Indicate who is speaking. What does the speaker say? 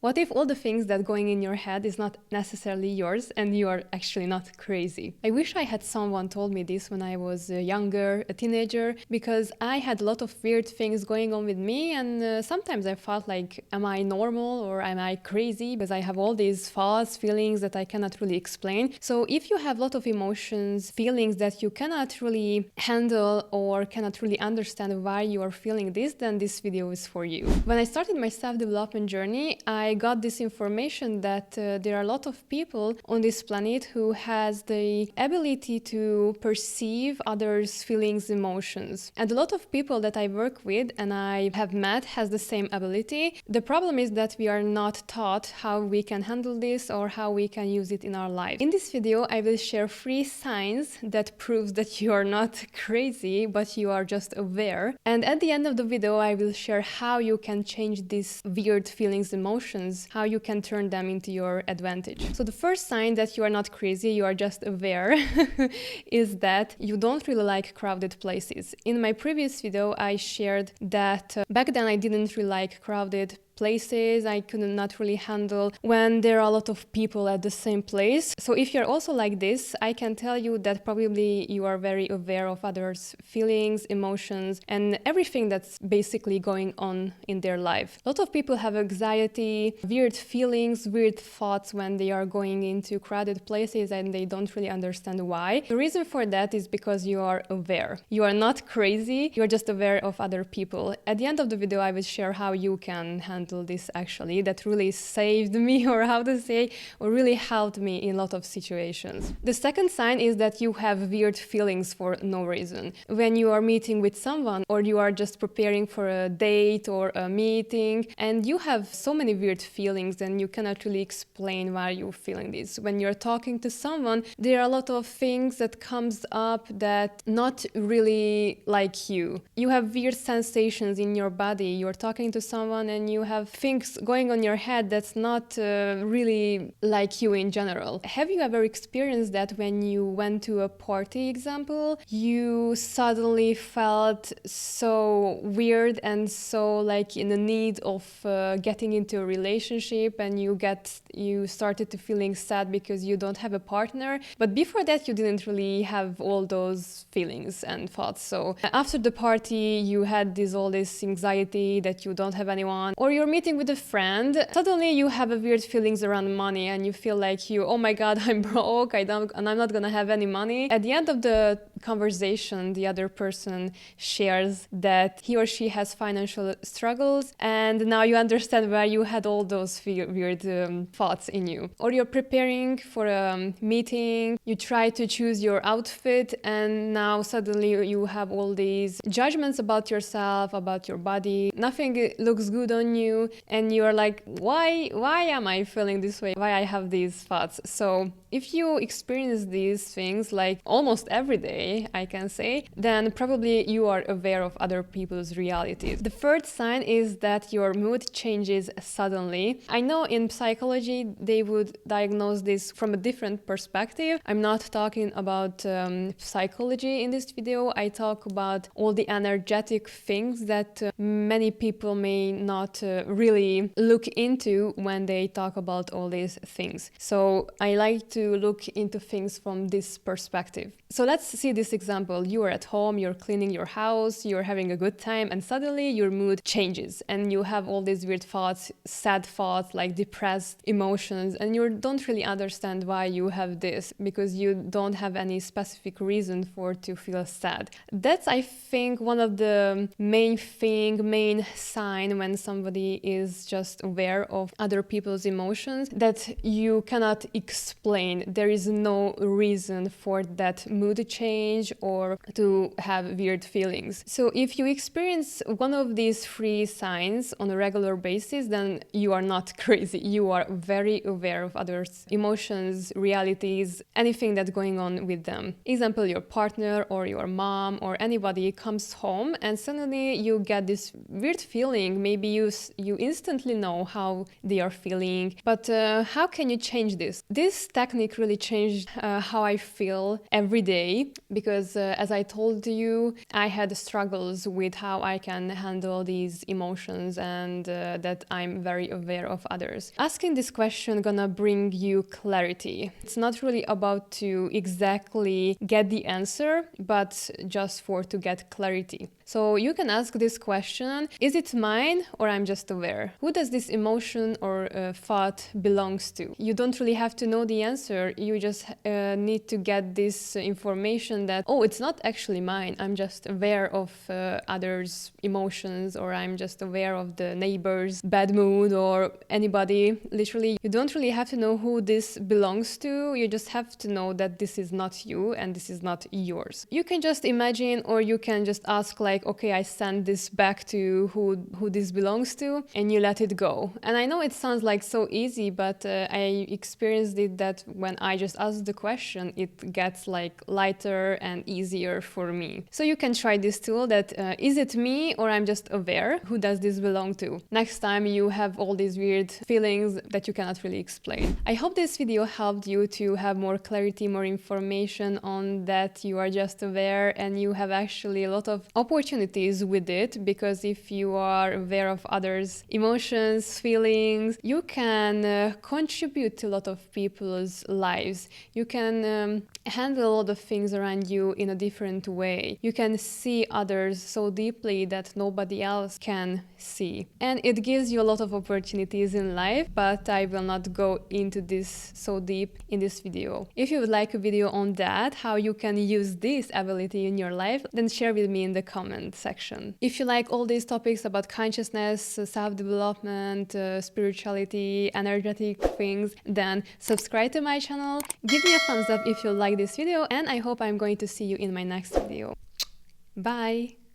Speaker 1: What if all the things that going in your head is not necessarily yours and you are actually not crazy? I wish I had someone told me this when I was younger, a teenager, because I had a lot of weird things going on with me, and sometimes I felt like, am I normal or am I crazy? Because I have all these thoughts, feelings that I cannot really explain. So if you have a lot of emotions, feelings that you cannot really handle or cannot really understand why you are feeling this, then this video is for you. When I started my self-development journey, I got this information that there are a lot of people on this planet who has the ability to perceive others' feelings, emotions. And a lot of people that I work with and I have met has the same ability. The problem is that we are not taught how we can handle this or how we can use it in our life. In this video, I will share 3 signs that proves that you are not crazy, but you are just aware. And at the end of the video, I will share how you can change these weird feelings, emotions, how you can turn them into your advantage. So the first sign that you are not crazy, you are just aware, is that you don't really like crowded places. In my previous video, I shared that back then I didn't really like crowded places. I could not really handle when there are a lot of people at the same place. So if you're also like this, I can tell you that probably you are very aware of others' feelings, emotions, and everything that's basically going on in their life. A lot of people have anxiety, weird feelings, weird thoughts when they are going into crowded places and they don't really understand why. The reason for that is because you are aware. You are not crazy, you're just aware of other people. At the end of the video, I will share how you can handle this actually. That really saved me, or how to say, or really helped me in a lot of situations. The second sign is that you have weird feelings for no reason. When you are meeting with someone or you are just preparing for a date or a meeting and you have so many weird feelings and you cannot really explain why you're feeling this. When you're talking to someone, there are a lot of things that comes up that not really like you. You have weird sensations in your body. You're talking to someone and you have things going on your head that's not really like you in general. Have you ever experienced that when you went to a party, example, you suddenly felt so weird and so like in the need of getting into a relationship, and you started to feeling sad because you don't have a partner, but before that you didn't really have all those feelings and thoughts. So after the party you had all this anxiety that you don't have anyone, or you're meeting with a friend, suddenly you have a weird feelings around money and you feel like oh my god, I'm broke, and I'm not gonna have any money. At the end of the conversation, the other person shares that he or she has financial struggles, and now you understand why you had all those weird thoughts in you. Or you're preparing for a meeting, you try to choose your outfit, and now suddenly you have all these judgments about yourself, about your body. Nothing looks good on you, and you're like, why am I feeling this way? Why I have these thoughts? So if you experience these things like almost every day, I can say, then probably you are aware of other people's realities. The third sign is that your mood changes suddenly. I know in psychology they would diagnose this from a different perspective. I'm not talking about psychology in this video. I talk about all the energetic things that many people may not really look into when they talk about all these things. So I like to look into things from this perspective. So let's see this example. You are at home, you're cleaning your house, you're having a good time, and suddenly your mood changes and you have all these weird thoughts, sad thoughts, like depressed emotions, and you don't really understand why you have this because you don't have any specific reason to feel sad. That's, I think, one of the main sign when somebody is just aware of other people's emotions that you cannot explain. There is no reason for that mood change or to have weird feelings. So if you experience one of these 3 signs on a regular basis, then you are not crazy. You are very aware of others' emotions, realities, anything that's going on with them. Example, your partner or your mom or anybody comes home and suddenly you get this weird feeling. Maybe you instantly know how they are feeling, but how can you change this? This technique technique really changed how I feel every day, because as I told you, I had struggles with how I can handle these emotions, and that I'm very aware of others. Asking this question gonna bring you clarity. It's not really about to exactly get the answer, but just for to get clarity. So you can ask this question: is it mine, or I'm just aware? Who does this emotion or thought belongs to? You don't really have to know the answer. You just need to get this information that, oh, it's not actually mine. I'm just aware of others' emotions, or I'm just aware of the neighbor's bad mood, or anybody. Literally, you don't really have to know who this belongs to. You just have to know that this is not you and this is not yours. You can just imagine, or you can just ask, like, okay, I send this back to who this belongs to, and you let it go. And I know it sounds like so easy, but I experienced it that when I just ask the question, it gets like lighter and easier for me. So you can try this tool that is it me, or I'm just aware? Who does this belong to? Next time you have all these weird feelings that you cannot really explain. I hope this video helped you to have more clarity, more information on that you are just aware, and you have actually a lot of opportunities with it, because if you are aware of others' emotions, feelings, you can contribute to a lot of people's lives. You can handle a lot of things around you in a different way. You can see others so deeply that nobody else can see. And it gives you a lot of opportunities in life, but I will not go into this so deep in this video. If you would like a video on that, how you can use this ability in your life, then share with me in the comment section. If you like all these topics about consciousness, self-development, spirituality, energetic things, then subscribe to my channel, give me a thumbs up if you like this video, and I hope I'm going to see you in my next video. Bye!